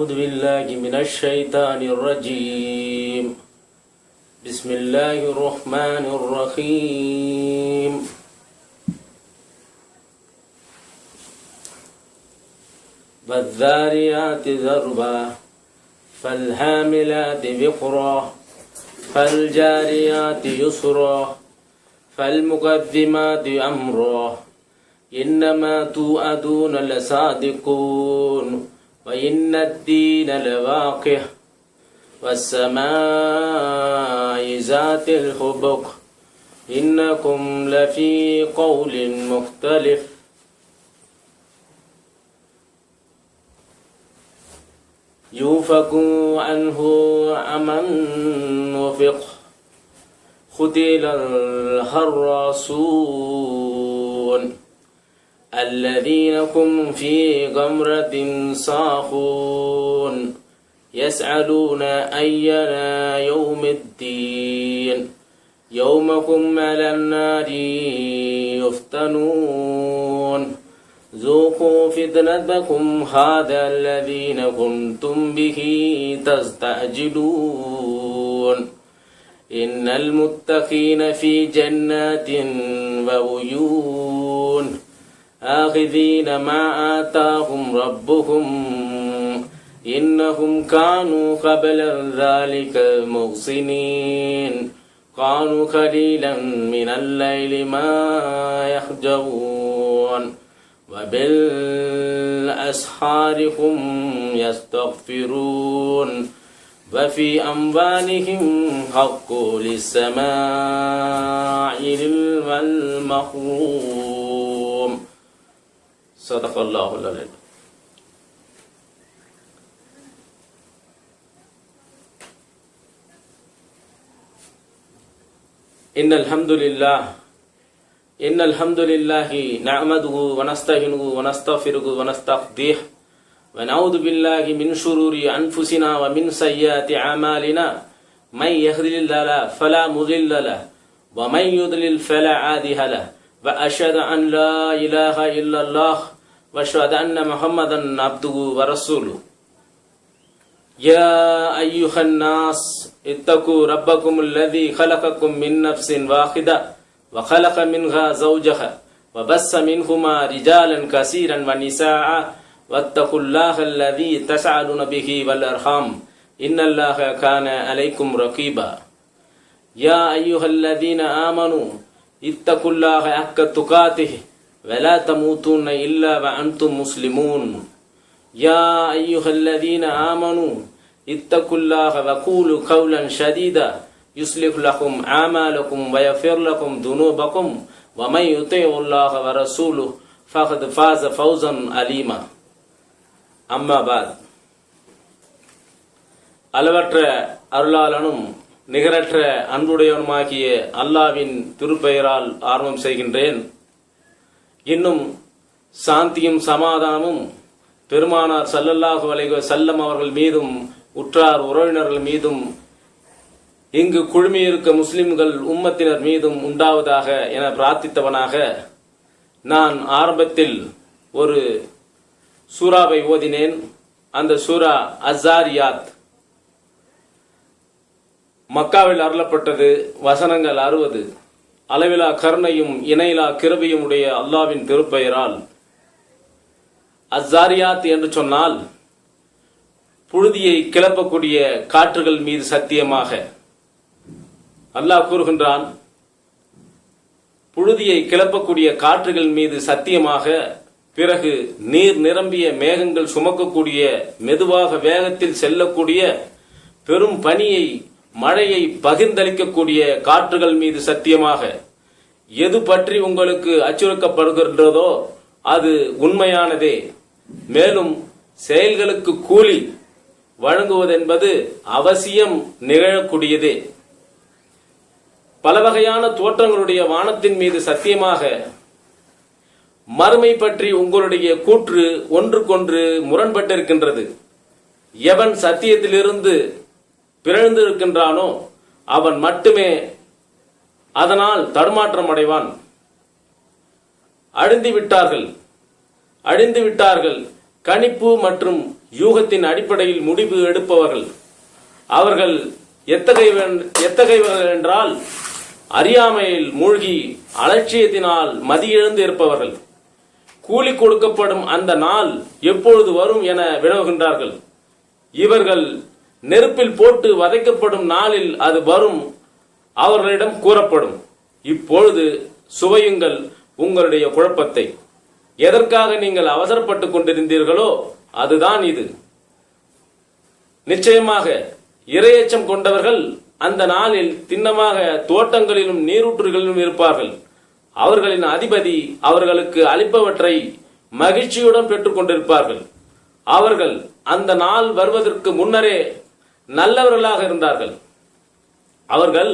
أعوذ بالله من الشيطان الرجيم. بسم الله الرحمن الرحيم. والذاريات ذروا فالحاملات وقرا فالجاريات يسرا فالمقدمات أمرا إنما توعدون لصادقون وإن الدين لواقع والسماء ذات الحبك إنكم لفي قول مختلف يوفك عنه أمن وفق قتل الخراصون الذين هم في غمرة ساهون يسألون أينا يوم الدين يوم هم على النار يفتنون ذوقوا فتنتكم هذا الذين كنتم به تستعجلون إن المتقين في جنات وعيون آخذين ما آتاهم ربهم إنهم كانوا قبل ذلك محسنين كانوا قليلا من الليل ما يهجعون وبالأسحار هم يستغفرون وفي أموالهم حق للسماء والمحروم. صدق الله العظيم. إن الحمد لله نعمده ونستعينه ونستغفره ونستهديه ونعوذ بالله من شرور أنفسنا ومن سيئات أعمالنا من يهد الله فلا مضل له ومن يضلل فلا هادي له وأشهد أن لا إله إلا الله وأشهد أن محمدا عبده ورسوله. يا أيها الناس اتقوا ربكم الذي خلقكم من نفس واحدة وخلق منها زوجها وبث منهما رجالا كثيرا ونساء واتقوا الله الذي تسألون به والأرحام إن الله كان عليكم رقيبا. يا أيها الذين آمنوا اتقوا الله حق تقاته ولا تموتن إلا وأنتم مسلمون. يا أيها الذين آمنوا اتقوا الله وقولوا قولا سديدا يصلح لكم أعمالكم ويغفر لكم ذنوبكم ومن يطع الله ورسوله فقد فاز فوزا عظيما. அம்மா பாத். அளவற்ற அருளாளனும் நிகரற்ற அன்புடையவனுமாகிய அல்லாவின் திருப்பெயரால் ஆரம்பம் செய்கின்றேன். இன்னும் சாந்தியும் சமாதானமும் பெருமானார் ஸல்லல்லாஹு அலைஹி வஸல்லம் அவர்கள் மீதும் உற்றார் உறவினர்கள் மீதும் இங்கு குழுமியிருக்க முஸ்லிம்கள் உம்மத்தினர் மீதும் உண்டாவதாக என பிரார்த்தித்தவனாக நான் ஆரம்பத்தில் ஒரு சூராவை ஓதினேன். அந்த சூரா அஸ்ஸாரியாத் மக்காவில் அருளப்பட்டது. வசனங்கள் 60. அளவிலா கருணையும் இணையிலா கிருபையும் உடைய அல்லாவின் திருப்பெயரால். அஸ்ஸாரியாத் என்று சொன்னால் புழுதியை கிளப்பக்கூடிய காற்றுகள் மீது சத்தியமாக. அல்லாஹ் கூறுகின்றான், புழுதியை கிளப்பக்கூடிய காற்றுகள் மீது சத்தியமாக. பிறகு நீர் நிரம்பிய மேகங்கள் சுமக்கக்கூடிய மெதுவாக வேகத்தில் செல்லக்கூடிய பெரும் பனியை மழையை பகிர்ந்தளிக்கக்கூடிய காற்றுகள் மீது சத்தியமாக. எது பற்றி உங்களுக்கு அச்சுறுத்தப்படுகின்றதோ அது உண்மையானதே. மேலும் செயல்களுக்கு கூலி வழங்குவதென்பது அவசியம் நிகழக்கூடியதே. பல வகையான தோற்றங்களுடைய வானத்தின் மீது சத்தியமாக. மறுமை பற்றி உங்களுடைய கூற்று ஒன்றுக்கொன்று முரண்பட்டிருக்கின்றது. எவன் சத்தியத்திலிருந்து பிறழ்ந்திருக்கின்றானோ அவன் மட்டுமே அதனால் தடுமாற்றம் அடைவான். அழிந்து விட்டார்கள். கணிப்பு மற்றும் யூகத்தின் அடிப்படையில் முடிவு எடுப்பவர்கள். அவர்கள் எத்தகையவர்கள் என்றால் அறியாமையில் மூழ்கி அலட்சியத்தினால் மதியிழந்து இருப்பவர்கள். கூலி கொடுக்கப்படும் அந்த நாள் எப்பொழுது வரும் என வினவுகின்றார்கள். இவர்கள் நெருப்பில் போட்டு வதைக்கப்படும் நாளில் அது வரும் அவர்களிடம் கூறப்படும், இப்பொழுது சுவையுங்கள் உங்களுடைய குழப்பத்தை. எதற்காக நீங்கள் அவசரப்பட்டுக் கொண்டிருந்தீர்களோ அதுதான் இது. நிச்சயமாக இரையச்சம் கொண்டவர்கள் அந்த நாளில் திண்ணமாக தோட்டங்களிலும் நீரூற்றுகளிலும் இருப்பார்கள். அவர்களின் அதிபதி அவர்களுக்கு அளிப்பவற்றை மகிழ்ச்சியுடன் பெற்றுக் கொண்டிருப்பார்கள். அவர்கள் அந்த நாள் வருவதற்கு முன்னரே நல்லவர்களாக இருந்தார்கள். அவர்கள்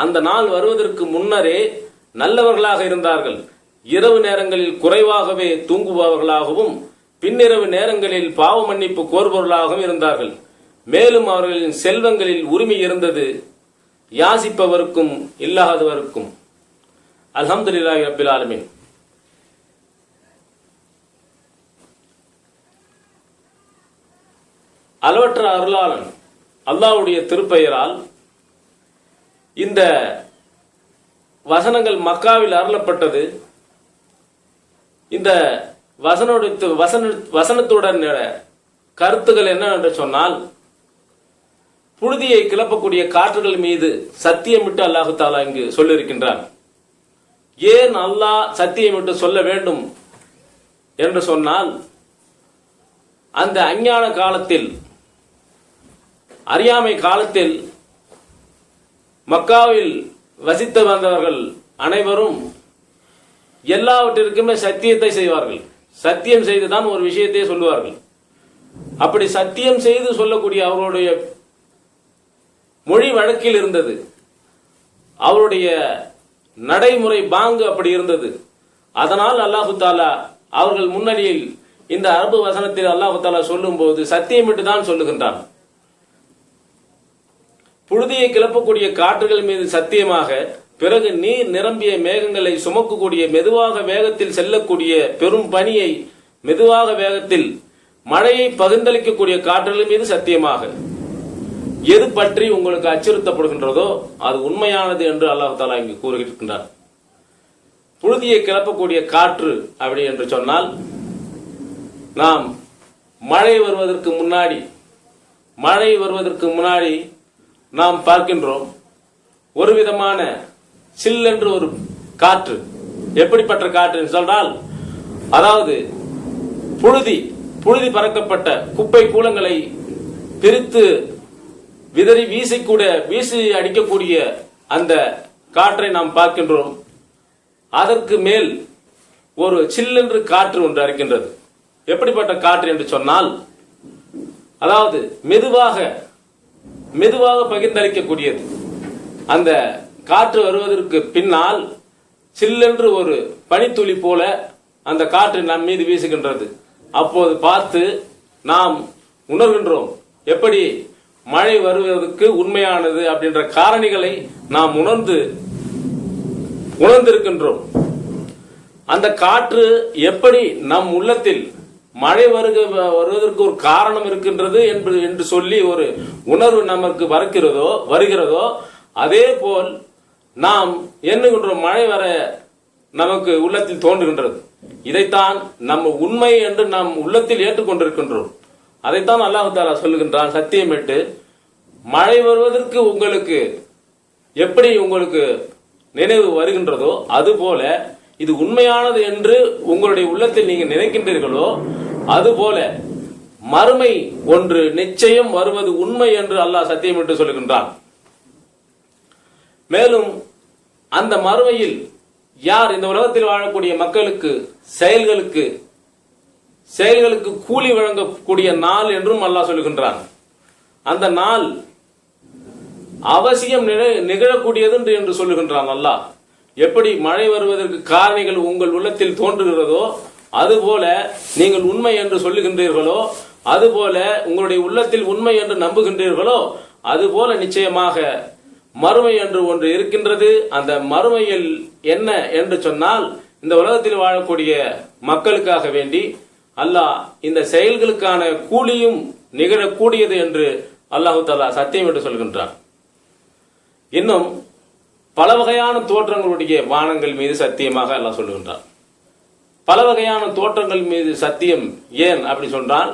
அந்த நாள் வருவதற்கு முன்னரே நல்லவர்களாக இருந்தார்கள். இரவு நேரங்களில் குறைவாகவே தூங்குபவர்களாகவும் பின்னிரவு நேரங்களில் பாவ மன்னிப்பு கோருபவர்களாகவும் இருந்தார்கள். மேலும் அவர்களின் செல்வங்களில் உரிமை இருந்தது, யாசிப்பவருக்கும் இல்லாதவருக்கும். அல்ஹம்துலில்லாஹி ரப்பில் ஆலமீன். அளவற்ற அருளாளன் அல்லாஹ்வுடைய திருப்பெயரால் இந்த வசனங்கள் மக்காவில் அருளப்பட்டது. இந்த வசனத்துடன் கருத்துக்கள் என்ன என்று சொன்னால், புழுதியை கிளப்பக்கூடிய காற்றுகள் மீது சத்தியமிட்டு அல்லாஹு தாலா இங்கு சொல்லியிருக்கின்றான். ஏன் அல்லாஹ் சத்தியமிட்டு சொல்ல வேண்டும் என்று சொன்னால், அந்த அஞ்ஞான காலத்தில், அறியாமை காலத்தில் மக்காவில் வசித்து வந்தவர்கள் அனைவரும் எல்லாவற்றிற்குமே சத்தியத்தை செய்வார்கள். சத்தியம் செய்துதான் ஒரு விஷயத்தை சொல்லுவார்கள். அப்படி சத்தியம் செய்து சொல்லக்கூடிய அவருடைய மொழி வழக்கில் இருந்தது. அவருடைய நடைமுறை பாங்கு அப்படி இருந்தது. அதனால் அல்லாஹு தாலா அவர்கள் முன்னணியில் இந்த அரபு வசனத்தில் அல்லாஹு தாலா சொல்லும் போது சத்தியமிட்டு தான் சொல்லுகின்றான். புழுதியை கிளப்பக்கூடிய காற்றுகள் மீது சத்தியமாக, பிறகு நீர் நிரம்பிய மேகங்களை சுமக்கக்கூடிய மெதுவாக வேகத்தில் செல்லக்கூடிய பெரும் பனியை மெதுவாக வேகத்தில் மழையை பகிர்ந்தளிக்கக்கூடிய காற்றுகள் மீது சத்தியமாக, எது பற்றி உங்களுக்கு அச்சுறுத்தப்படுகின்றதோ அது உண்மையானது என்று அல்லாஹ் தாலா இங்கு கூறுகின்றார். புழுதியை கிளப்பக்கூடிய காற்று அப்படி என்று சொன்னால், நாம் மழை வருவதற்கு முன்னாடி நாம் பார்க்கின்றோம் ஒரு விதமான சில்லென்று ஒரு காற்று. எப்படிப்பட்ட காற்று என்று சொன்னால், அதாவது புழுதி பறக்கப்பட்ட குப்பை கூலங்களை பிரித்து விதறி வீசி அடிக்கக்கூடிய அந்த காற்றை நாம் பார்க்கின்றோம். அதற்கு மேல் ஒரு சில்லென்று காற்று ஒன்று இருக்கின்றது. எப்படிப்பட்ட காற்று என்று சொன்னால், அதாவது மெதுவாக பகிர்ந்தளிக்கக்கூடியது. அந்த காற்று வருவதற்கு பின்னால் சில்லென்று ஒரு பனித்துளி போல அந்த காற்று நம் மீது வீசுகின்றது. அப்போது பார்த்து நாம் உணர்கின்றோம், எப்படி மழை வருவதற்கு உண்மையானது அப்படின்ற காரணிகளை நாம் உணர்ந்திருக்கின்றோம். அந்த காற்று எப்படி நம் உள்ளத்தில் மழை வருவதற்கு ஒரு காரணம் இருக்கின்றது என்று சொல்லி ஒரு உணர்வு நமக்கு வருகிறதோ அதே போல் நாம் எண்ணுகின்றோம், மழை வர நமக்கு உள்ளத்தில் தோன்றுகின்றது. இதைத்தான் நம்ம உண்மை என்று நாம் உள்ளத்தில் ஏற்றுக்கொண்டிருக்கின்றோம். அதைத்தான் அல்லாஹ் தஆலா சொல்லுகின்றான், சத்தியமிட்டு மழை வருவதற்கு எப்படி உங்களுக்கு நினைவு வருகின்றதோ அதுபோல இது உண்மையானது என்று உங்களுடைய உள்ளத்தில் நீங்க நினைக்கின்றீர்களோ அதுபோல மறுமை ஒன்று நிச்சயம் வருவது உண்மை என்று அல்லாஹ் சத்தியமிட்டு சொல்லுகின்றான். மேலும் அந்த மறுமையில் யார் இந்த உலகத்தில் வாழக்கூடிய மக்களுக்கு செயல்களுக்கு கூலி வழங்கக்கூடிய நாள் என்றும் அல்லாஹ் சொல்லுகின்றான். அந்த நாள் அவசியம் நிகழக்கூடியது என்று சொல்லுகின்றான் அல்லாஹ். எப்படி மழை வருவதற்கு காரணிகள் உங்கள் உள்ளத்தில் தோன்றுகிறதோ அதுபோல நீங்கள் உண்மை என்று சொல்லுகின்றீர்களோ, அதுபோல உங்களுடைய உள்ளத்தில் உண்மை என்று நம்புகின்றீர்களோ, அதுபோல நிச்சயமாக மறுமை என்று ஒன்று இருக்கின்றது. அந்த மறுமையில் என்ன என்று சொன்னால், இந்த உலகத்தில் வாழக்கூடிய மக்களுக்காக வேண்டி அல்லாஹ் இந்த செயல்களுக்கான கூலியும் நிகழக்கூடியது என்று அல்லாஹு தஆலா சத்தியம் என்று சொல்கின்றான். இன்னும் பல வகையான தோற்றங்களுடைய வானங்கள் மீது சத்தியமாக அல்லாஹ் சொல்லுகின்றான். பல வகையான தோற்றங்கள் மீது சத்தியம் ஏன் அப்படி சொன்னால்,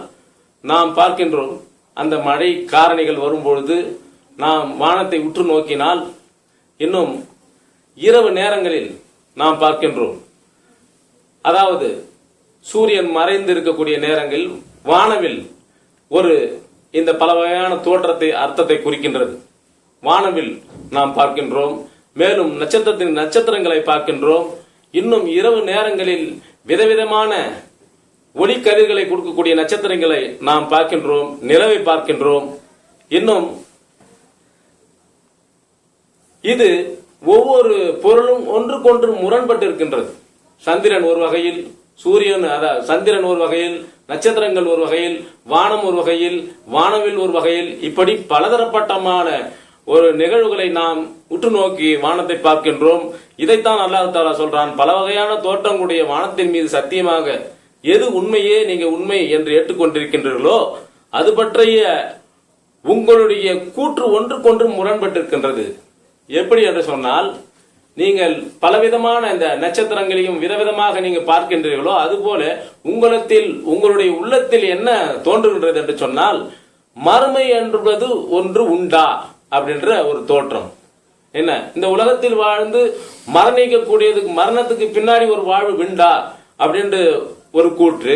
நாம் பார்க்கின்றோம் அந்த மழை காரணிகள் வரும்பொழுது நாம் வானத்தை உற்று நோக்கினால், இன்னும் இரவு நேரங்களில் நாம் பார்க்கின்றோம், அதாவது சூரியன் மறைந்து இருக்கக்கூடிய நேரங்களில் வானவில் ஒரு இந்த பல வகையான தோற்றத்தை அர்த்தத்தை குறிக்கின்றது. வானவில் நாம் பார்க்கின்றோம், மேலும் நட்சத்திரங்களை பார்க்கின்றோம். இன்னும் இரவு நேரங்களில் விதவிதமான ஒளிக்கதிர்களை கொடுக்கக்கூடிய நட்சத்திரங்களை நாம் பார்க்கின்றோம், நிலவை பார்க்கின்றோம். இன்னும் இது ஒவ்வொரு பொருளும் ஒன்றுக்கொன்று முரண்பட்டு இருக்கின்றது. சந்திரன் ஒரு வகையில், சூரியன் சந்திரன் ஒரு வகையில், நட்சத்திரங்கள் ஒரு வகையில், வானம் ஒரு வகையில், வானவில் ஒரு வகையில், இப்படி பலதரப்பட்டமான ஒரு நிகழ்வுகளை நாம் உற்று நோக்கி வானத்தை பார்க்கின்றோம். இதைத்தான் அல்லாஹ் தஆலா சொல்றான், பல வகையான தோற்றங்களுடைய வானத்தின் மீது சத்தியமாக எது உண்மையே நீங்க உண்மை என்று ஏற்றுக்கொண்டிருக்கின்றீர்களோ அது பற்றிய உங்களுடைய கூற்று ஒன்றுக்கொன்று முரண்பட்டிருக்கின்றது. எப்படி என்று சொன்னால், நீங்கள் பலவிதமான இந்த நட்சத்திரங்களையும் விதவிதமாக நீங்க பார்க்கின்றீர்களோ அதுபோல உங்களுடைய உள்ளத்தில் என்ன தோன்றுகின்றது என்று சொன்னால், மறுமை என்பது ஒன்று உண்டா அப்படின்ற ஒரு தோற்றம். என்ன, இந்த உலகத்தில் வாழ்ந்து மரணிக்கக்கூடியதுக்கு, மரணத்துக்கு பின்னாடி ஒரு வாழ்வு விண்டா அப்படின்ற ஒரு கூற்று.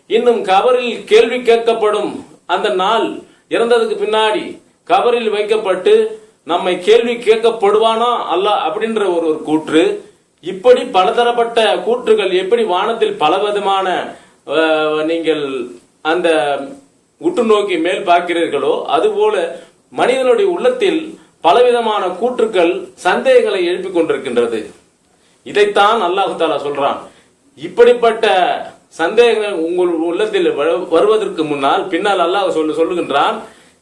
இன்னும் கபரில் கேள்வி கேட்கப்படும் அந்த நாள், இறந்ததுக்கு பின்னாடி கபரில் வைக்கப்பட்டு நம்மை கேள்வி கேட்கப்படுவானா அல்லாஹ் அப்படின்ற ஒரு கூற்று. இப்படி பலதரப்பட்ட கூற்றுகள் எப்படி வானத்தில் பலவிதமான நீங்கள் அந்த உற்று நோக்கி மேல் பார்க்கிறீர்களோ அதுபோல மனிதனுடைய உள்ளத்தில் பலவிதமான கூற்றுக்கள் சந்தேகங்களை எழுப்பிக் கொண்டிருக்கின்றது. இதைத்தான் அல்லாஹு தஆலா சொல்றான். இப்படிப்பட்ட சந்தேகங்கள் உங்கள் உள்ளத்தில் வருவதற்கு முன்னால் பின்னால் அல்லாஹ் சொல்லுகின்றான்,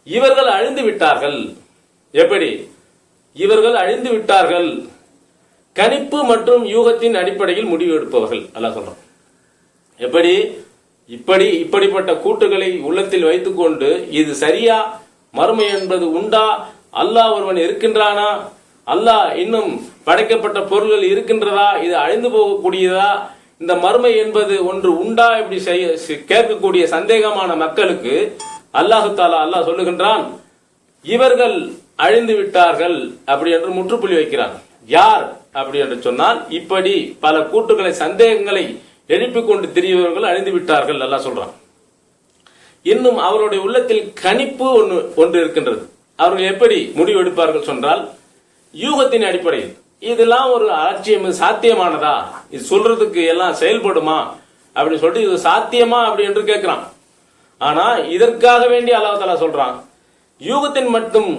இவர்கள் அழிந்து விட்டார்கள். எப்படி இவர்கள் அழிந்து விட்டார்கள்? கணிப்பு மற்றும் யூகத்தின் அடிப்படையில் முடிவு எடுப்பவர்கள் அல்லாஹ் சொல்றான். எப்படி இப்படிப்பட்ட கூட்டுகளை உள்ளத்தில் வைத்துக்கொண்டு இது சரியா, மறுமை என்பது உண்டா, அல்லாஹ் ஒருவன் இருக்கின்றானா, அல்லாஹ் இன்னும் படைக்கப்பட்ட பொருள்கள் இருக்கின்றதா, இது அழிந்து போகக்கூடியதா, இந்த மறுமை என்பது ஒன்று உண்டா, இப்படி கேட்கக்கூடிய சந்தேகமான மக்களுக்கு அல்லாஹு தஆலா அல்லாஹ் சொல்லுகின்றான், இவர்கள் அழிந்து விட்டார்கள் அப்படி என்று முற்றுப்புள்ளி வைக்கிறான். யார் அப்படி என்று சொன்னால், இப்படி பல கூட்டுகளை சந்தேகங்களை எழுப்பிக் கொண்டு திரியவர்கள் அழிந்து விட்டார்கள் அல்லாஹ் சொல்றான். இன்னும் அவருடைய உள்ளத்தில் கணிப்பு ஒன்று இருக்கின்றது. அவர்கள் எப்படி முடிவு எடுப்பார்கள் சொன்னால், யூகத்தின் அடிப்படையில் இதெல்லாம் ஒரு அலட்சியம், சாத்தியமானதா, இது சொல்றதுக்கு எல்லாம் செயல்படுமா அப்படின்னு சொல்லிட்டு இது சாத்தியமா அப்படி என்று கேட்கிறான். ஆனா இதற்காக வேண்டி அல்லாஹ் தஆலா சொல்றான், யூகத்தின் மட்டும்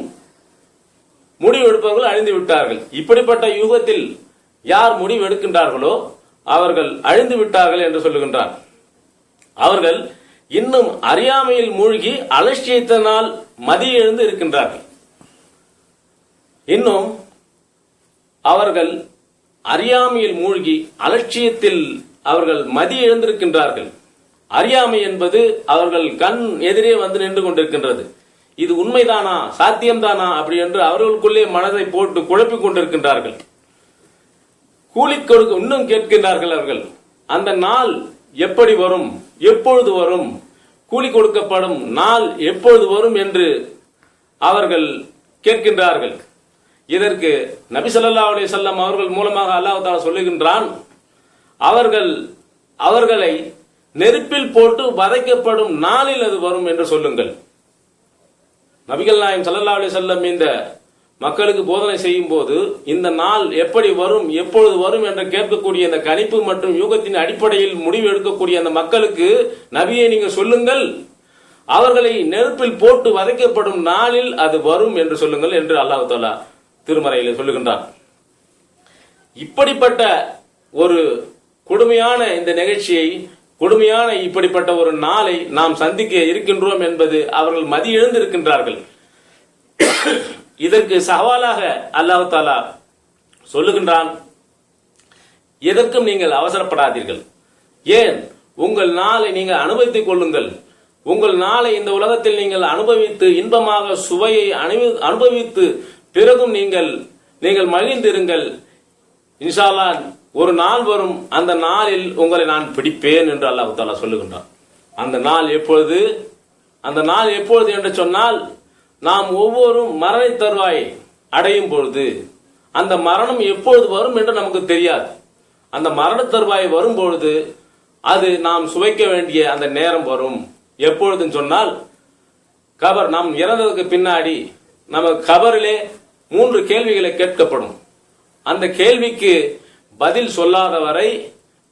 முடிவு எடுப்பவர்கள் அழிந்து விட்டார்கள். இப்படிப்பட்ட யூகத்தில் யார் முடிவு எடுக்கின்றார்களோ அவர்கள் அழிந்து விட்டார்கள் என்று சொல்லுகின்றார். அவர்கள் இன்னும் அறியாமையில் மூழ்கி அலட்சியத்தினால் மதி எழுந்து இருக்கின்றார்கள். இன்னும் அவர்கள் அறியாமையில் மூழ்கி அலட்சியத்தில் அவர்கள் மதி எழுந்திருக்கின்றார்கள். அறியாமை என்பது அவர்கள் கண் எதிரே வந்து நின்று கொண்டிருக்கின்றது. இது உண்மைதானா, சாத்தியம்தானா அப்படி என்று அவர்களுக்குள்ளே மனதை போட்டு குழப்பிக் கொண்டிருக்கின்றார்கள். கூலி கொடுக்க இன்னும் கேட்கின்றார்கள் அவர்கள், அந்த நாள் எப்படி வரும், எப்பொழுது வரும், கூலி கொடுக்கப்படும் நாள் எப்பொழுது வரும் என்று அவர்கள் கேட்கின்றார்கள். இதற்கு நபி ஸல்லல்லாஹு அலைஹி வஸல்லம் அவர்கள் மூலமாக அல்லாஹ் தஆலா சொல்லுகின்றான், அவர்களை நெருப்பில் போட்டு வதைக்கப்படும் நாளில் அது வரும் என்று சொல்லுங்கள். நபிகள் நாயகம் ஸல்லல்லாஹு அலைஹி வஸல்லம் இந்த மக்களுக்கு போதனை செய்யும் போது இந்த நாள் எப்படி வரும், எப்பொழுது வரும் என்று கேட்கக்கூடிய அந்த கணிப்பு மற்றும் யூகத்தின் அடிப்படையில் முடிவு எடுக்கக்கூடிய அந்த மக்களுக்கு நபியை நீங்க சொல்லுங்கள், அவர்களை நெருப்பில் போட்டு வதைக்கப்படும் நாளில் அது வரும் என்று சொல்லுங்கள் என்று அல்லாஹ் தஆலா திருமறையில் சொல்லுகின்றார். இப்படிப்பட்ட ஒரு கொடுமையான இந்த நிகழ்ச்சியை, கொடுமையான இப்படிப்பட்ட ஒரு நாளை நாம் சந்திக்க இருக்கின்றோம் என்பது அவர்கள் மதி எழுந்திருக்கின்றார்கள். இதற்கு சவாலாக அல்லாஹ் தஆலா சொல்லுகின்றான், எதற்கும் நீங்கள் அவசரப்படாதீர்கள். ஏன், உங்கள் நாளை நீங்கள் அனுபவித்துக் கொள்ளுங்கள். உங்கள் நாளை இந்த உலகத்தில் நீங்கள் அனுபவித்து இன்பமாக சுவையை அனுபவித்து பிறகும் நீங்கள் மகிழ்ந்திருங்கள். இன்ஷா அல்லாஹ் ஒரு நாள் வரும், அந்த நாளில் உங்களை நான் பிடிப்பேன் என்று அல்லாஹ் தஆலா சொல்லுகின்றான். அந்த நாள் எப்பொழுது? அந்த நாள் எப்பொழுது என்று சொன்னால், நாம் ஒவ்வொரு மரண தருவாயை அடையும் பொழுது, அந்த மரணம் எப்பொழுது வரும் என்று நமக்கு தெரியாது. அந்த மரண தருவாய் வரும் பொழுது அது நாம் சுவைக்க வேண்டிய அந்த நேரம் வரும். எப்பொழுதுன்னு சொன்னால், கபர், நாம் இறந்ததுக்கு பின்னாடி நம்ம கபரிலே 3 கேள்விகளை கேட்கப்படும். அந்த கேள்விக்கு பதில் சொல்லாத வரை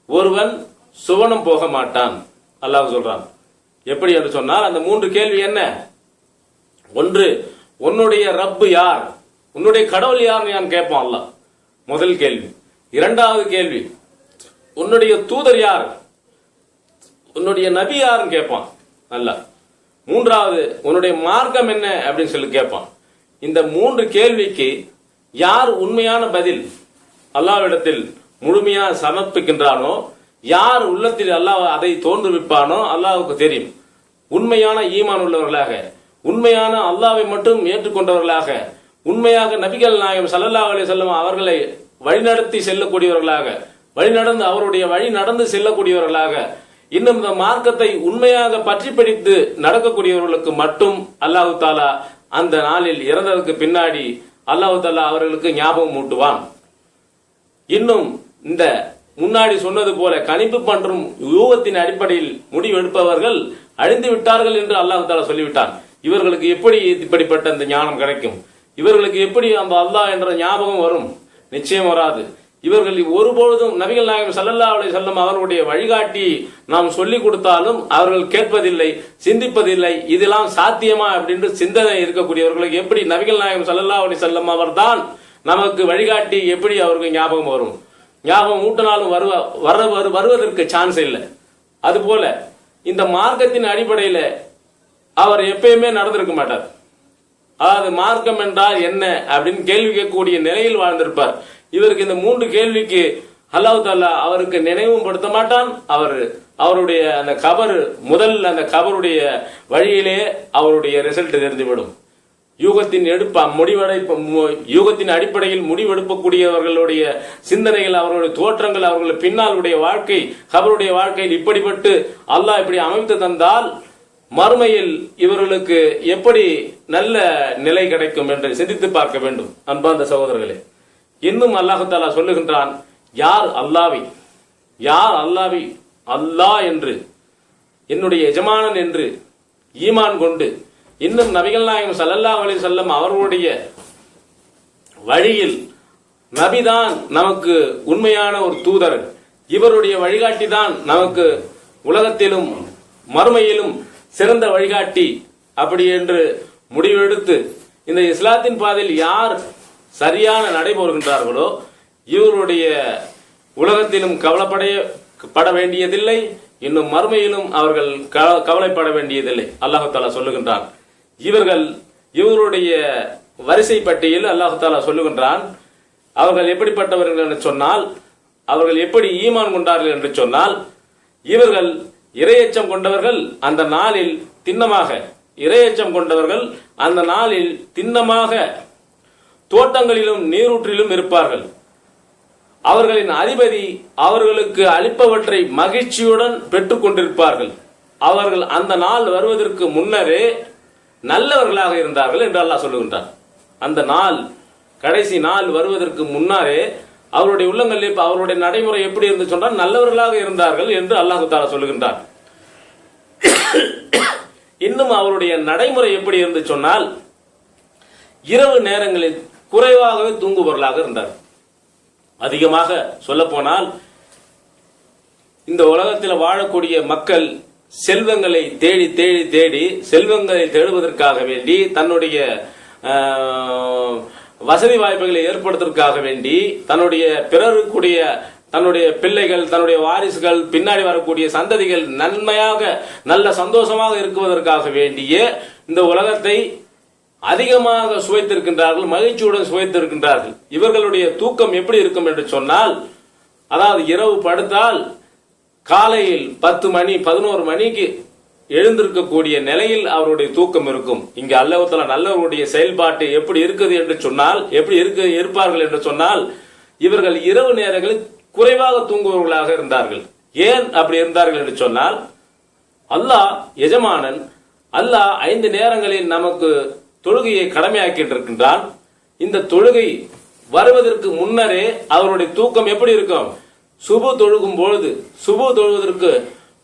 ஒருவன் சுவனம் போக மாட்டான். அல்லாஹ் சொல்றான். எப்படி என்று சொன்னால், அந்த 3 கேள்வி என்ன? ஒன்று, உன்னுடைய ரப்பு யார், உன்னுடைய கடவுள் யார்னு நான் கேட்பான் அல்லாஹ், முதல் கேள்வி. இரண்டாவது கேள்வி, உன்னுடைய தூதர் யார், உன்னுடைய நபி யாருன்னு கேட்பான் அல்லாஹ். மூன்றாவது, உன்னுடைய மார்க்கம் என்ன அப்படின்னு சொல்லி கேட்பான். இந்த 3 கேள்விக்கு யார் உண்மையான பதில் அல்லாஹ்விடத்தில் முழுமையாக சமர்ப்பிக்கின்றானோ, யார் உள்ளத்தில் அல்லாஹ் அதை தோன்றுவிப்பானோ அல்லாஹ்வுக்கு தெரியும். உண்மையான ஈமான் உள்ளவர்களாக, உண்மையான அல்லாஹ்வை மட்டும் ஏற்றுக்கொண்டவர்களாக, உண்மையாக நபிகள் நாயகம் ஸல்லல்லாஹு அலைஹி வஸல்லம் அவர்களை வழிநடத்தி செல்லக்கூடியவர்களாக, அவருடைய வழி நடந்து செல்லக்கூடியவர்களாக, இன்னும் இந்த மார்க்கத்தை உண்மையாக பற்றி பிடித்து நடக்கக்கூடியவர்களுக்கு மட்டும் அல்லாஹு தாலா அந்த நாளில் இறந்ததற்கு பின்னாடி அல்லாஹு தாலா அவர்களுக்கு ஞாபகம் ஊட்டுவான். இன்னும் இந்த முன்னாடி சொன்னது போல கணிப்பு பற்றும் யூகத்தின் அடிப்படையில் முடிவெடுப்பவர்கள் அழிந்து விட்டார்கள் என்று அல்லாஹ் தாலா சொல்லிவிட்டான். இவர்களுக்கு எப்படி இப்படிப்பட்ட அந்த ஞானம் கிடைக்கும்? இவர்களுக்கு எப்படி அந்த அல்லாஹ் என்ற ஞாபகம் வரும்? நிச்சயம் வராது. இவர்கள் ஒருபொழுதும் நபிகள் நாயகம் ஸல்லல்லாஹு அலைஹி வஸல்லம் அவர்களுடைய வழிகாட்டி நாம் சொல்லிக் கொடுத்தாலும் அவர்கள் கேட்பதில்லை, சிந்திப்பதில்லை. இதெல்லாம் சாத்தியமா அப்படின்னு சிந்தனை இருக்கக்கூடியவர்களுக்கு எப்படி நபிகள் நாயகம் ஸல்லல்லாஹு அலைஹி வஸல்லம் அவர்தான் நமக்கு வழிகாட்டி எப்படி அவருக்கு ஞாபகம் வரும்? ஞாபகம் ஊட்டினாலும் வருவதற்கு சான்ஸ் இல்லை. அதுபோல இந்த மார்க்கத்தின் அடிப்படையில் அவர் எப்பயுமே நடந்திருக்க மாட்டார். அதாவது மார்க்கம் என்றால் என்ன அப்படின்னு கேள்வி கேட்கக்கூடிய நிலையில் வாழ்ந்திருப்பார். இவருக்கு இந்த 3 கேள்விக்கு அல்லாஹ் தாலா அவருக்கு நினைவும் படுத்த மாட்டான். அவருடைய அந்த அந்த கபருடைய வழியிலே அவருடைய ரிசல்ட் தெரிந்துவிடும். யூகத்தின் அடிப்படையில் முடிவெடுக்கக்கூடியவர்களுடைய சிந்தனைகள், அவர்களுடைய தோற்றங்கள், அவர்களுடைய பின்னாளுடைய வாழ்க்கை, கபருடைய வாழ்க்கையில் இப்படிப்பட்டு அல்லாஹ் இப்படி அமைத்து தந்தால் மறுமையில் இவர்களுக்கு எப்படி நல்ல நிலை கிடைக்கும் என்று சிந்தித்து பார்க்க வேண்டும். அன்பார்ந்த சகோதரர்களே, இன்னும் அல்லாஹ் தஆலா சொல்லுகின்றான், யார் அல்லாஹ்வை அல்லாஹ் என்று, என்னுடைய எஜமானன் என்று ஈமான் கொண்டு, இன்னும் நபிகள் நாயகம் ஸல்லல்லாஹு அலைஹி வஸல்லம் அவர்களுடைய வழியில் நபிதான் நமக்கு உண்மையான ஒரு தூதர், இவருடைய வழிகாட்டி தான் நமக்கு உலகத்திலும் மறுமையிலும் சிறந்த வழிகாட்டி, அப்படி என்று முடிவெடுத்து இந்த இஸ்லாத்தின் பாதையில் யார் சரியான நடைபெறுகின்றார்களோ இவருடைய உலகத்திலும் கவலைப்பட வேண்டியதில்லை, இன்னும் மறுமையிலும் அவர்கள் கவலைப்பட வேண்டியதில்லை. அல்லாஹ் தஆலா சொல்லுகின்றான். இவருடைய வரிசை பட்டியல் அல்லாஹ் தஆலா சொல்லுகின்றான். அவர்கள் எப்படிப்பட்டவர்கள் என்று சொன்னால், அவர்கள் எப்படி ஈமான் கொண்டார்கள் என்று சொன்னால், இவர்கள் இறையச்சம் கொண்டவர்கள் அந்த நாளில் திண்ணமாக, இறையச்சம் கொண்டவர்கள் அந்த நாளில் திண்ணமாக தோட்டங்களிலும் நீரூற்றிலும் இருப்பார்கள். அவர்களின் அதிபதி அவர்களுக்கு அளிப்பவற்றை மகிழ்ச்சியுடன் பெற்றுக் கொண்டிருப்பார்கள். அவர்கள் அந்த நாள் வருவதற்கு முன்னரே நல்லவர்களாக இருந்தார்கள் என்று அல்லாஹ் சொல்லுகின்றார். அந்த நாள், கடைசி நாள் வருவதற்கு முன்னரே அவருடைய உள்ளங்களில் அவருடைய நடைமுறை எப்படி இருந்து சொன்னால் நல்லவர்களாக இருந்தார்கள் என்று அல்லாஹ் தஆலா சொல்லுகின்றார். இன்னும் அவருடைய நடைமுறை எப்படி இருந்து சொன்னால், இரவு நேரங்களில் குறைவாகவே தூங்குபவர்களாக இருந்தார். அதிகமாக சொல்ல போனால் இந்த உலகத்தில் வாழக்கூடிய மக்கள் செல்வங்களை தேடி தேடி தேடி செல்வங்களை தேடுவதற்காக வேண்டி, தன்னுடைய வசதி வாய்ப்புகளை ஏற்படுத்துவதற்காக வேண்டி, தன்னுடைய பிறருக்குடைய தன்னுடைய பிள்ளைகள், தன்னுடைய வாரிசுகள், பின்னாடி வரக்கூடிய சந்ததிகள் நன்மையாக நல்ல சந்தோஷமாக இருக்குவதற்காக வேண்டிய இந்த உலகத்தை அதிகமாக சுவைத்திருக்கின்றார்கள், மகிழ்ச்சியுடன் சுவைத்திருக்கின்றார்கள். இவர்களுடைய தூக்கம் எப்படி இருக்கும் என்று சொன்னால், அதாவது இரவு படுத்தால் காலையில் 10 மணி 11 மணிக்கு எழுந்திருக்கக்கூடிய நிலையில் அவருடைய தூக்கம் இருக்கும். இங்க அல்லாஹ் தஆலா நல்லவருடைய செயல்பாட்டு எப்படி இருக்குது என்று சொன்னால், எப்படி இருப்பார்கள் என்று சொன்னால், இவர்கள் இரவு நேரங்களில் குறைவாக தூங்குபவர்களாக இருந்தார்கள். ஏன் அப்படி இருந்தார்கள் என்று சொன்னால், அல்லாஹ் எஜமானன், அல்லாஹ் 5 நேரங்களில் நமக்கு தொழுகையை கடமையாக்கிட்டு இருக்கின்றான். இந்த தொழுகை வருவதற்கு முன்னரே அவருடைய தூக்கம் எப்படி இருக்கும்? சுபு தொழுகும் பொழுது, சுபு தொழுவதற்கு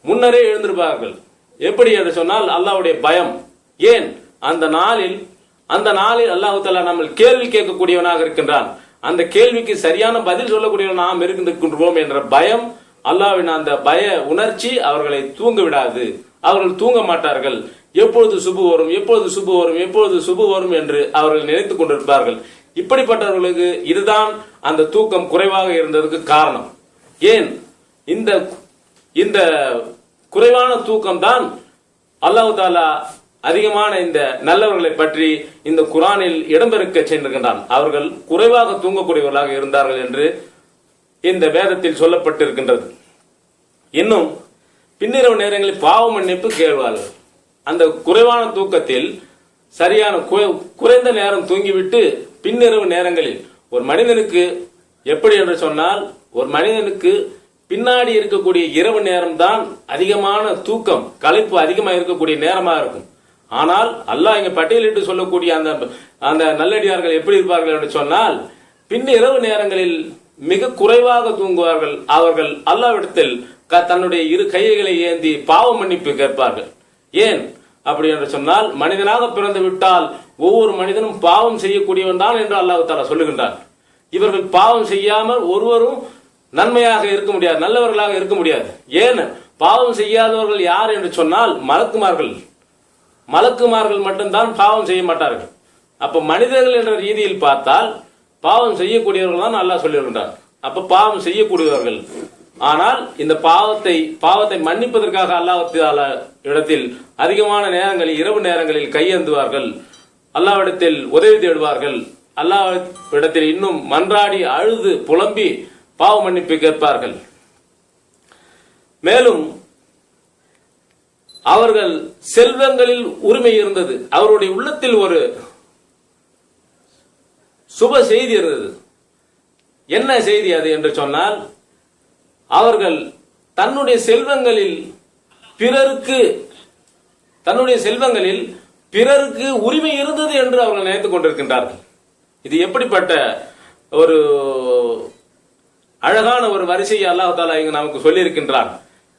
முன்னரே எழுந்திருப்பார்கள். எப்படி என்று சொன்னால், அல்லாஹ்வுடைய பயம். ஏன்? அந்த நாளில் அல்லாஹ் தஆலா நம்ம கேள்வி கேட்கக்கூடியவனாக இருக்கின்றான். அந்த கேள்விக்கு சரியான பதில் சொல்லக்கூடியவன் நாம் இருக்கின்றோம் என்ற பயம், அல்லாஹ்வின் அந்த பய உணர்ச்சி அவர்களை தூங்க விடாது. அவர்கள் தூங்க மாட்டார்கள். எப்பொழுது சுபு வரும், எப்பொழுது சுபு வரும், எப்பொழுது சுபு வரும் என்று அவர்கள் நினைத்துக் கொண்டிருப்பார்கள். இப்படிப்பட்டவர்களுக்கு இதுதான் அந்த தூக்கம் குறைவாக இருந்ததுக்கு காரணம். ஏன்? இந்த குறைவான தூக்கம் தான் அல்லாஹ் தஆலா அதிகமான இந்த நல்லவர்களை பற்றி இந்த குர்ஆனில் இடம்பெறுக்க சென்றிருக்கின்றான். அவர்கள் குறைவாக தூங்கக்கூடியவர்களாக இருந்தார்கள் என்று இந்த வேதத்தில் சொல்லப்பட்டிருக்கின்றது. இன்னும் பின்னிரவு நேரங்களில் பாவ மன்னிப்பு கேள்வார்கள். அந்த குறைவான தூக்கத்தில் சரியான குறைந்த நேரம் தூங்கிவிட்டு பின்னிரவு நேரங்களில் ஒரு மனிதனுக்கு எப்படி என்று சொன்னால், ஒரு மனிதனுக்கு பின்னாடி இருக்கக்கூடிய இரவு நேரம் தான் அதிகமான தூக்கம், களைப்பு அதிகமாக இருக்கக்கூடிய நேரமா இருக்கும். ஆனால் அல்லாஹ் இங்க பட்டியலிட்டு சொல்லக்கூடிய அந்த நல்லடியார்கள் எப்படி இருப்பார்கள் என்று சொன்னால், பின்னிரவு நேரங்களில் மிக குறைவாக தூங்குவார்கள். அவர்கள் அல்லாஹ்விடத்தில் தன்னுடைய இரு கைகளை ஏந்தி பாவ மன்னிப்பு கேட்பார்கள். ஏன் அப்படி என்று சொன்னால், மனிதனாக பிறந்து விட்டால் ஒவ்வொரு மனிதனும் பாவம் செய்யக்கூடியவன் தான் என்று அல்லாஹ் தஆலா சொல்லுகின்றார். இவர்கள் பாவம் செய்யாமல் ஒருவரும் நன்மையாக இருக்க முடியாது, நல்லவர்களாக இருக்க முடியாது. ஏன்? பாவம் செய்யாதவர்கள் யார் என்று சொன்னால் மலக்குமார்கள் மட்டும்தான் பாவம் செய்ய மாட்டார்கள். அப்ப மனிதர்கள் என்ற ரீதியில் பார்த்தால் பாவம் செய்யக்கூடியவர்கள் தான் அல்லாஹ் சொல்லியிருக்கின்றார். அப்ப பாவம் செய்யக்கூடியவர்கள். ஆனால் இந்த பாவத்தை மன்னிப்பதற்காக அல்லாஹ் இடத்தில் அதிகமான நேரங்களில், இரவு நேரங்களில் கையேந்துவார்கள், அல்லாஹ்விடத்தில் உதவி தேடுவார்கள், அல்லாஹ்விடத்தில் இன்னும் மன்றாடி அழுது புலம்பி பாவ மன்னிப்பு கேட்பார்கள். மேலும் அவர்கள் செல்வங்களில் உரிமை இருந்தது. அவருடைய உள்ளத்தில் ஒரு சுப செய்தி இருந்தது. என்ன செய்தி அது என்று சொன்னால், அவர்கள் தன்னுடைய செல்வங்களில் பிறருக்கு உரிமை இருந்தது என்று அவர்கள் நினைத்துக் கொண்டிருக்கின்றார்கள். இது எப்படிப்பட்ட ஒரு அழகான ஒரு வரிசையை அல்லாஹ் தஆலா இங்கு நமக்கு சொல்லி இருக்கின்றார்.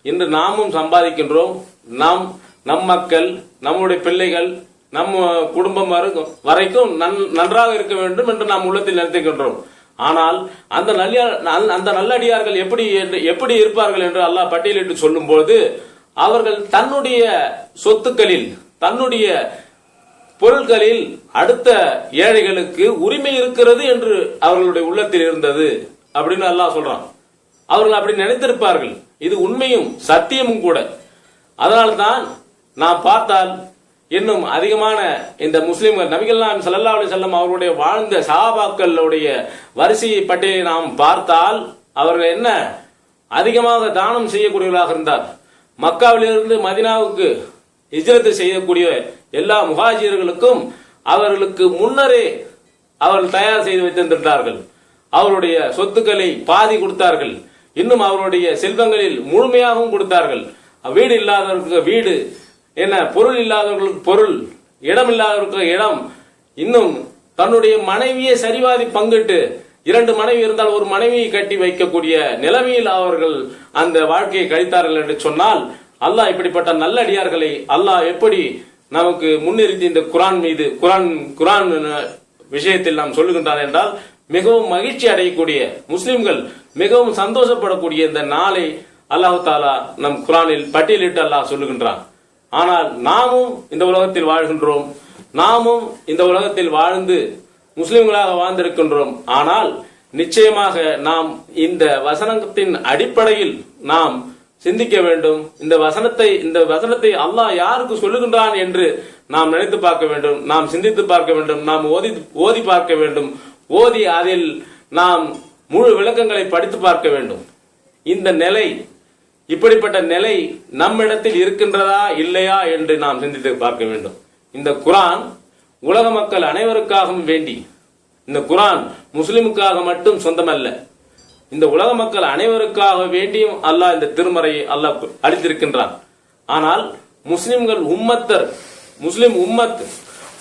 இன்று நாமும் சம்பாதிக்கின்றோம். நம் மக்கள், நம்முடைய பிள்ளைகள், நம்ம குடும்பம் வரைக்கும் நன்றாக இருக்க வேண்டும் என்று நாம் உள்ளத்தில் நினைத்துக்கின்றோம். ஆனால் அந்த நல்லடியார்கள் எப்படி இருப்பார்கள் என்று அல்லாஹ் பட்டியலிட்டு சொல்லும் போது, அவர்கள் தன்னுடைய சொத்துக்களில், தன்னுடைய பொருட்களில் அடுத்த ஏழைகளுக்கு உரிமை இருக்கிறது என்று அவர்களுடைய உள்ளத்தில் இருந்தது அப்படின்னு அல்லாஹ் சொல்றான். அவர்கள் அப்படி நினைத்திருப்பார்கள். இது உண்மையும் சத்தியமும் கூட. அதனால்தான் நாம் பார்த்தால் இன்னும் அதிகமான இந்த முஸ்லிம்கள், நபிகள் நாயகம் ஸல்லல்லாஹு அலைஹி வஸல்லம் அவர்களுடைய வாழ்ந்த சஹாபாக்களுடைய வரிசையை பற்றி நாம் பார்த்தால், அவர்கள் என்ன அதிகமாக தானம் செய்யக்கூடியவர்களாக இருந்தார். மக்காவிலிருந்து மதீனாவுக்கு ஹிஜ்ரத் செய்யக்கூடிய எல்லா முஹாஜிர்களுக்கும் அவர்களுக்கு முன்னரே அவர்கள் தயார் செய்து வைத்திருந்தார்கள். அவருடைய சொத்துக்களை பாதி கொடுத்தார்கள். இன்னும் அவருடைய செல்வங்களில் முழுமையாகவும் கொடுத்தார்கள். வீடு இல்லாதவர்களுக்கு வீடு, என்ன பொருள் இல்லாதவர்களுக்கு பொருள், இடம் இல்லாதவர்களுக்கு இடம், இன்னும் தன்னுடைய மனைவியை சரிவாதி பங்கிட்டு, 2 மனைவி இருந்தால் ஒரு மனைவியை கட்டி வைக்கக்கூடிய நிலைமையில் அவர்கள் அந்த வாழ்க்கையை கழித்தார்கள் என்று சொன்னால், அல்லாஹ் இப்படிப்பட்ட நல்லடியார்களை அல்லாஹ் எப்படி நமக்கு முன்னிறுத்தி இந்த குர்ஆன் விஷயத்தில் நாம் சொல்லுகின்றான் என்றால், மிகவும் மகிழ்ச்சி அடையக்கூடிய முஸ்லிம்கள் மிகவும் சந்தோஷப்படக்கூடிய இந்த நாளை அல்லாஹ் தஆலா நம் குர்ஆனில் பட்டியலிட்டு அல்லாஹ் சொல்லுகின்றான். ஆனால் நாமும் இந்த உலகத்தில் வாழ்கின்றோம், நாமும் இந்த உலகத்தில் வாழ்ந்து முஸ்லிம்களாக வாழ்ந்திருக்கின்றோம். ஆனால் நிச்சயமாக நாம் இந்த வசனத்தின் அடிப்படையில் நாம் சிந்திக்க வேண்டும். இந்த வசனத்தை அல்லாஹ் யாருக்கு சொல்லுகின்றான் என்று நாம் நினைத்து பார்க்க வேண்டும், நாம் சிந்தித்து பார்க்க வேண்டும், நாம் ஓதி பார்க்க வேண்டும். ஓதி அதில் நாம் முழு விளக்கங்களை படித்து பார்க்க வேண்டும். இந்த நிலை இப்படிப்பட்ட நிலை நம்மிடத்தில் இருக்கின்றதா இல்லையா என்று நாம் சிந்தித்து பார்க்க வேண்டும். இந்த குர்ஆன் உலக மக்கள் அனைவருக்காகவும் வேண்டி, இந்த குர்ஆன் முஸ்லிமுக்காக மட்டும் சொந்தமல்ல, இந்த உலக மக்கள் அனைவருக்காக வேண்டியும் அல்லாஹ் இந்த திருமறையை அல்லாஹ் அளித்திருக்கின்றான். ஆனால் முஸ்லிம்கள் உம்மத்தர், முஸ்லிம் உம்மத்,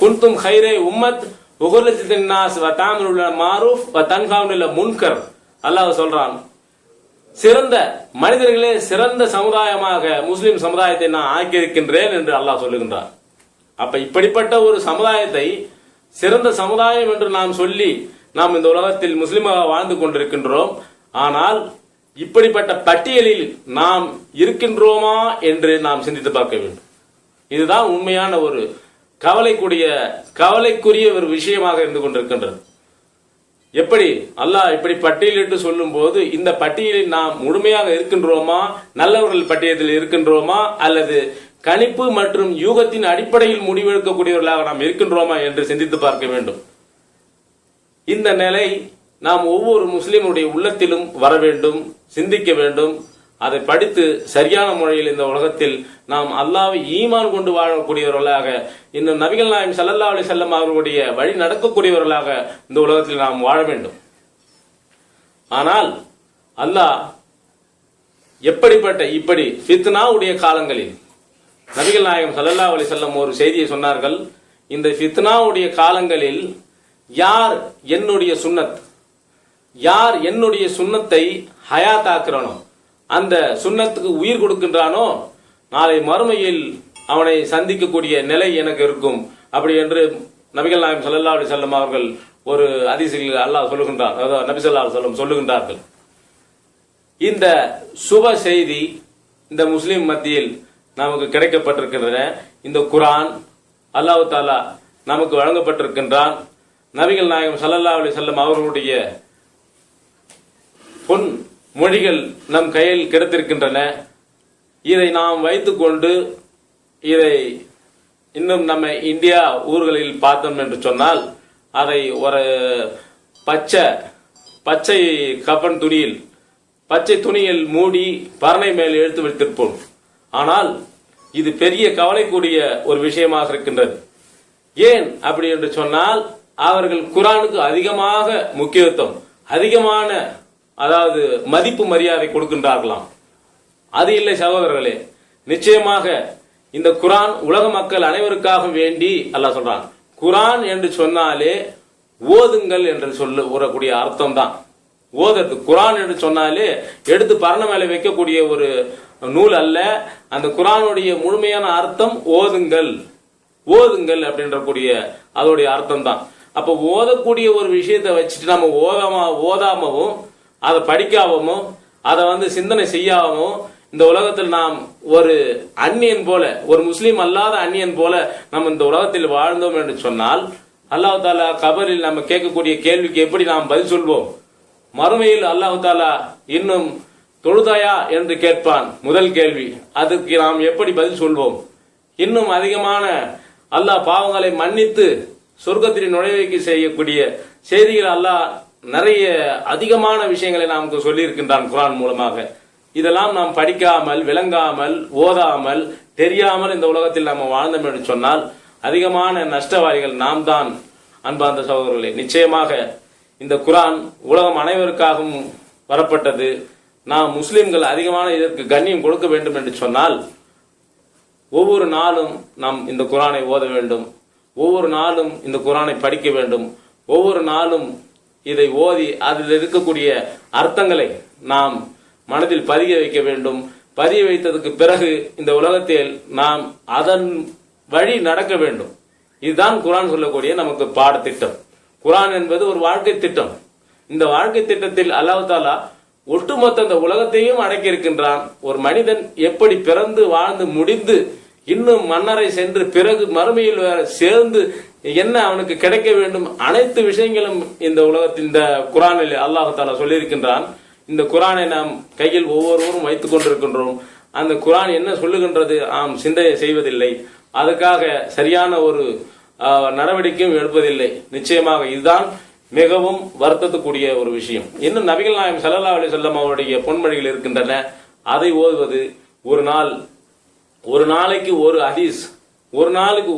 குன்தும் ஹைரே உம்மத் உகுர்லத்தின் நாஸ் வ தஅமுருன பில் மஅரூஃப் வ தன்ஹவுன அனில் முன்கர். அல்லாஹ் சொல்றான், சிறந்த மனிதர்களே சிறந்த சமுதாயமாக முஸ்லிம் சமுதாயத்தை நான் ஆக்கியிருக்கின்றேன் என்று அல்லாஹ் சொல்லுகின்றார். அப்ப இப்படிப்பட்ட ஒரு சமுதாயத்தை சிறந்த சமுதாயம் என்று நாம் சொல்லி நாம் இந்த உலகத்தில் முஸ்லிமாக வாழ்ந்து கொண்டிருக்கின்றோம். ஆனால் இப்படிப்பட்ட பட்டியலில் நாம் இருக்கின்றோமா என்று நாம் சிந்தித்து பார்க்க வேண்டும். இதுதான் உண்மையான ஒரு கவலைக்குரிய ஒரு விஷயமாக இருந்து கொண்டிருக்கின்றது. எப்படி அல்லாஹ் இப்படி பட்டியலிட்டு சொல்லும் போது இந்த பட்டியலில் நாம் முழுமையாக இருக்கின்றோமா, நல்லவர்கள் பட்டியலில் இருக்கின்றோமா, அல்லது கணிப்பு மற்றும் யூகத்தின் அடிப்படையில் முடிவெடுக்கக்கூடியவர்களாக நாம் இருக்கின்றோமா என்று சிந்தித்து பார்க்க வேண்டும். இந்த நிலை நாம் ஒவ்வொரு முஸ்லிமுடைய உள்ளத்திலும் வர வேண்டும், சிந்திக்க வேண்டும். அதை படித்து சரியான முறையில் இந்த உலகத்தில் நாம் அல்லாஹ்வை ஈமான் கொண்டு வாழக்கூடியவர்களாக, இன்னும் நபிகள் நாயகம் ஸல்லல்லாஹு அலைஹி வஸல்லம் அவர்களுடைய வழி நடக்கக்கூடியவர்களாக இந்த உலகத்தில் நாம் வாழ வேண்டும். ஆனால் அல்லாஹ் இப்படி ஃபித்னாவுடைய காலங்களில் நபிகள் நாயகம் ஸல்லல்லாஹு அலைஹி வஸல்லம் ஒரு செய்தியை சொன்னார்கள். இந்த ஃபித்னாவுடைய காலங்களில் யார் என்னுடைய சுன்னத்தை ஹயாத்தாக்குறானோ, அந்த சுன்னத்துக்கு உயிர் கொடுக்கின்றானோ, நாளை மறுமையில் அவனை சந்திக்கக்கூடிய நிலை எனக்கு இருக்கும். அப்படி என்று நபிகள் நாயகம் ஸல்லல்லாஹு அலைஹி வஸல்லம் அவர்கள் ஒரு ஹதீஸில் அல்லாஹ் சொல்லுகின்றார், அதாவது நபி ஸல்லல்லாஹு அலைஹி வஸல்லம் சொல்லுகின்றார்கள். இந்த சுப செய்தி இந்த முஸ்லிம் மத்தியில் நமக்கு கிடைக்கப்பட்டிருக்கின்றன. இந்த குர்ஆன் அல்லாஹ் தஆலா நமக்கு வழங்கப்பட்டிருக்கின்றான். நபிகள் நாயகம் ஸல்லல்லாஹு அலைஹி வஸல்லம் அவர்களுடைய பொன் மொழிகள் நம் கையில் கிடைத்திருக்கின்றன. இதை நாம் வைத்துக்கொண்டு இதை இன்னும் நம்ம இந்தியா ஊர்களில் பார்த்தோம் என்று சொன்னால் அதை ஒரு பச்சை கஃன் துணியில், பச்சை துணியில் மூடி பரணை மேல் எடுத்து வைத்திருப்போம். ஆனால் இது பெரிய கவலைக்கூடிய ஒரு விஷயமாக இருக்கின்றது. ஏன் அப்படி என்று சொன்னால் அவர்கள் குர்ஆனுக்கு அதிகமாக முக்கியத்துவம், அதிகமான அதாவது மதிப்பு மரியாதை கொடுக்கின்றார்களாம். அது இல்லை சகோதரர்களே, நிச்சயமாக இந்த குர்ஆன் உலக மக்கள் அனைவருக்காக வேண்டி அல்லாஹ் சொல்றான். குர்ஆன் என்று சொன்னாலே ஓதுங்கள் என்று சொல்லக்கூடிய அர்த்தம் தான். குர்ஆன் என்று சொன்னாலே எடுத்து பரண மேல வைக்கக்கூடிய ஒரு நூல் அல்ல. அந்த குர்ஆனுடைய முழுமையான அர்த்தம் ஓதுங்கள் அப்படின்ற கூடிய அதோடைய அர்த்தம் தான். அப்ப ஓதக்கூடிய ஒரு விஷயத்தை வச்சுட்டு நம்ம ஓதாமவும் அதை படிக்காமவும் அதை சிந்தனை செய்யாமவும் இந்த உலகத்தில் நாம் ஒரு அந்நியன் போல, ஒரு முஸ்லீம் அல்லாத அந்நியன் போல நம்ம இந்த உலகத்தில் வாழ்ந்தோம் என்று சொன்னால் அல்லாஹ் தாலா கபரில் நம்ம கேட்கக்கூடிய கேள்விக்கு எப்படி நாம் பதில் சொல்வோம்? மறுமையில் அல்லாஹ் தாலா இன்னும் தொழுதாயா என்று கேட்பான். முதல் கேள்வி, அதுக்கு நாம் எப்படி பதில் சொல்வோம்? இன்னும் அதிகமான அல்லாஹ் பாவங்களை மன்னித்து சொர்க்கத்தில் நுழைவைக்கு செய்யக்கூடிய செய்திகள் அல்லாஹ் நிறைய அதிகமான விஷயங்களை நமக்கு சொல்லி இருக்கின்றான் குர்ஆன் மூலமாக. இதெல்லாம் நாம் படிக்காமல், விளங்காமல், ஓதாமல், தெரியாமல் இந்த உலகத்தில் நாம் வாழ்ந்தோம் என்று சொன்னால் அதிகமான நஷ்டவாதிகள் நாம் தான். அன்பார்ந்த சகோதரர்களே, நிச்சயமாக இந்த குர்ஆன் உலகம் அனைவருக்காகவும் வரப்பட்டது. நாம் முஸ்லிம்கள் அதிகமான இதற்கு கண்ணியம் கொடுக்க வேண்டும் என்று சொன்னால் ஒவ்வொரு நாளும் நாம் இந்த குர்ஆனை ஓத வேண்டும், ஒவ்வொரு நாளும் இந்த குர்ஆனை படிக்க வேண்டும், ஒவ்வொரு நாளும் இதை ஓதி அதில் இருக்கக்கூடிய அர்த்தங்களை நாம் மனதில் பதிய வைக்க வேண்டும். பதிய வைத்ததுக்கு பிறகு இந்த உலகத்தில் நாம் அதன் வழி நடக்க வேண்டும். இதுதான் குர்ஆன் சொல்லக்கூடிய நமக்கு பாடத்திட்டம். குர்ஆன் என்பது ஒரு வாழ்க்கை திட்டம். இந்த வாழ்க்கை திட்டத்தில் அல்லாஹ் தஆலா ஒட்டுமொத்த இந்த உலகத்தையும் அடக்கி இருக்கின்றான். ஒரு மனிதன் எப்படி பிறந்து வாழ்ந்து முடிந்து இன்னும் மன்னரை சென்று பிறகு மறுமையில் சேர்ந்து என்ன அவனுக்கு கிடைக்க வேண்டும், அனைத்து விஷயங்களும் இந்த உலகத்தில் இந்த குர்ஆனில் அல்லாஹ் தஆலா சொல்லியிருக்கின்றான். இந்த குர்ஆனை நாம் கையில் ஒவ்வொருவரும் வைத்துக் கொண்டிருக்கின்றோம். அந்த குர்ஆன் என்ன சொல்லுகின்றது நாம் சிந்தனை செய்வதில்லை. அதுக்காக சரியான ஒரு நடவடிக்கையும் எடுப்பதில்லை. நிச்சயமாக இதுதான் மிகவும் வருத்தத்துக்குரிய ஒரு விஷயம். இன்னும் நபிகள் நாயகம் ஸல்லல்லாஹு அலைஹி வஸல்லம் அவருடைய பொன்மொழிகள் இருக்கின்றன. அதை ஓதுவது, ஒரு நாளைக்கு ஒரு ஹதீஸ், ஒரு நாளுக்கு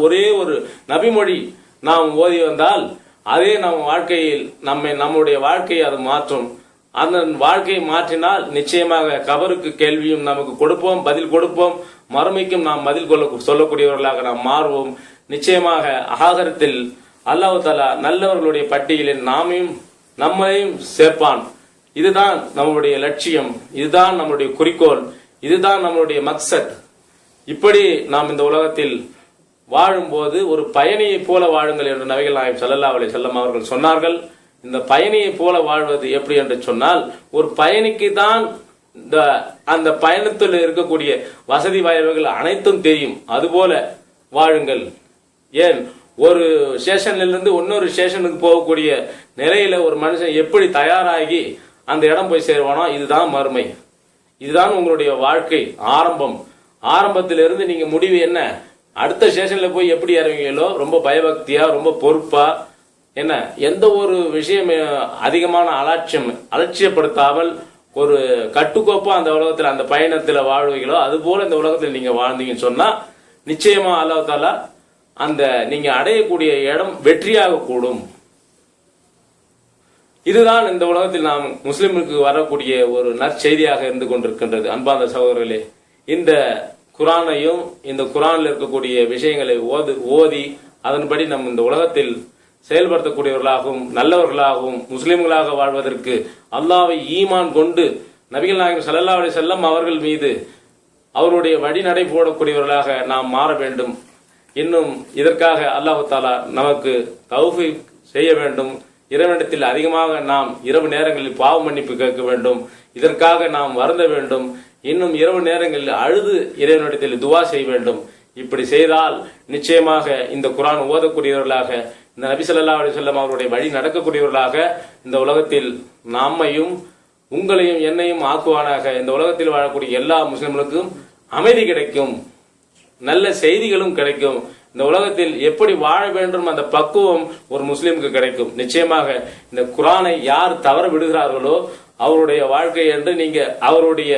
ஒரே ஒரு நபிமொழி நாம் ஓதி வந்தால் அதே நம் வாழ்க்கையில் நம்முடைய வாழ்க்கையை அது மாற்றும். அந்த வாழ்க்கையை மாற்றினால் நிச்சயமாக கபருக்கு கேள்வியும் நமக்கு கொடுப்போம், பதில் கொடுப்போம், மறுமைக்கும் நாம் பதில் சொல்லக்கூடியவர்களாக நாம் மாறுவோம். நிச்சயமாக ஆகரத்தில் அல்லாஹ் தஆலா நல்லவர்களுடைய பட்டியலில் நம்மையும் சேர்ப்பான். இதுதான் நம்முடைய லட்சியம், இதுதான் நம்முடைய குறிக்கோள், இதுதான் நம்முடைய மக்சத். இப்படி நாம் இந்த உலகத்தில் வாழும்போது ஒரு பயணியை போல வாழுங்கள் என்று நபிகள் நாயகம் ஸல்லல்லாஹு அலைஹி வஸல்லம் அவர்கள் சொன்னார்கள். இந்த பயணியை போல வாழ்வது எப்படி என்று சொன்னால், ஒரு பயணிக்கு தான் அந்த பயணத்தில் இருக்கக்கூடிய வசதி வாய்ப்புகள் அனைத்தும் தெரியும். அதுபோல வாழுங்கள். ஏன், ஒரு ஸ்டேஷன்லிருந்து இன்னொரு ஸ்டேஷனுக்கு போகக்கூடிய நிலையில ஒரு மனுஷன் எப்படி தயாராகி அந்த இடம் போய் சேருவானோ இதுதான் மறுமை. இதுதான் உங்களுடைய வாழ்க்கை ஆரம்பத்திலிருந்து நீங்க முடிவு என்ன, அடுத்த ஸ்டேஷன்ல போய் எப்படி இறங்குவீங்களோ ரொம்ப பயபக்தியா, ரொம்ப பொறுப்பா, என்ன எந்த ஒரு விஷயம் அதிகமான அலட்சியப்படுத்தாமல் ஒரு கட்டுக்கோப்பா அந்த உலகத்தில் அந்த பயணத்தில் வாழ்வீங்களோ அது போல இந்த உலகத்தில் நீங்க வாழ்ந்தீங்கன்னு சொன்னா நிச்சயமா அல்லாஹ் தஆலா அந்த நீங்க அடையக்கூடிய இடம் வெற்றியாக கூடும். இதுதான் இந்த உலகத்தில் நாம் முஸ்லிமுக்கு வரக்கூடிய ஒரு நற்செய்தியாக இருந்து கொண்டிருக்கின்றது. அன்பார்ந்த சகோதரர்களே, இந்த குர்ஆனையும் இந்த குர்ஆனில் இருக்கக்கூடிய விஷயங்களை ஓதி அதன்படி நம் இந்த உலகத்தில் செயல்படுத்தக்கூடியவர்களாகவும் நல்லவர்களாகவும் முஸ்லிம்களாக வாழ்வதற்கு அல்லாஹ்வை ஈமான் கொண்டு நபிகள் நாயகம் ஸல்லல்லாஹு அலைஹி வஸல்லம் அவர்கள் மீது அவருடைய வழிநடை போடக்கூடியவர்களாக நாம் மாற வேண்டும். இன்னும் இதற்காக அல்லாஹ் தஆலா நமக்கு தௌஃபீக் செய்ய வேண்டும். இறைவனிடத்தில் அதிகமாக நாம் இரவு நேரங்களில் பாவ மன்னிப்பு கேட்க வேண்டும். இதற்காக நாம் வருந்த வேண்டும். இன்னும் இரவு நேரங்களில் அழுது இறைவனிடத்தில் துவா செய்ய வேண்டும். இப்படி செய்தால் நிச்சயமாக இந்த குர்ஆன் ஓதக்கூடியவர்களாக, இந்த நபி ஸல்லல்லாஹு அலைஹி வஸல்லம் அவருடைய வழி நடக்கக்கூடியவர்களாக இந்த உலகத்தில் நம்மையும் உங்களையும் என்னையும் ஆக்குவானாக. இந்த உலகத்தில் வாழக்கூடிய எல்லா முஸ்லிம்களுக்கும் அமைதி கிடைக்கும், நல்ல செய்திகளும் கிடைக்கும். இந்த உலகத்தில் எப்படி வாழ வேண்டும் அந்த பக்குவம் ஒரு முஸ்லிமுக்கு கிடைக்கும். நிச்சயமாக இந்த குர்ஆனை யார் தவற விடுகிறார்களோ அவருடைய வாழ்க்கை என்று நீங்க அவருடைய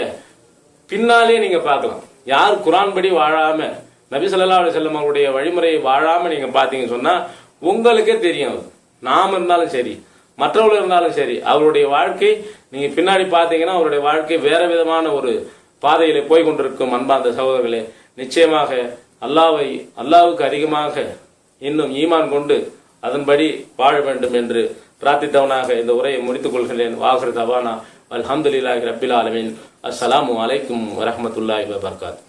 பின்னாலே நீங்க பார்க்கலாம். யார் குர்ஆன் படி வாழாம நபி ஸல்லல்லாஹு அலைஹி வஸல்லம் அவருடைய வழிமுறையை வாழாம நீங்க பாத்தீங்கன்னு சொன்னா உங்களுக்கே தெரியும். நாம் இருந்தாலும் சரி, மற்றவர்கள் இருந்தாலும் சரி, அவருடைய வாழ்க்கை நீங்க பின்னாடி பாத்தீங்கன்னா அவருடைய வாழ்க்கை வேற விதமான ஒரு பாதையிலே போய் கொண்டிருக்கும். அன்பார்ந்த சகோதரர்களே, நிச்சயமாக அல்லாஹ்வுக்கு அதிகமாக இன்னும் ஈமான் கொண்டு அதன்படி வாழ வேண்டும் என்று பிரார்த்தித்தவனாக இந்த உரையை முடித்துக் கொள்கிறேன். வாஹிரு தவானா அல்ஹம்துலில்லாஹி ரப்பில் ஆலமீன். அஸ்ஸலாமு அலைக்கும் வரஹ்மத்துல்லாஹி வபரகாத்துஹு.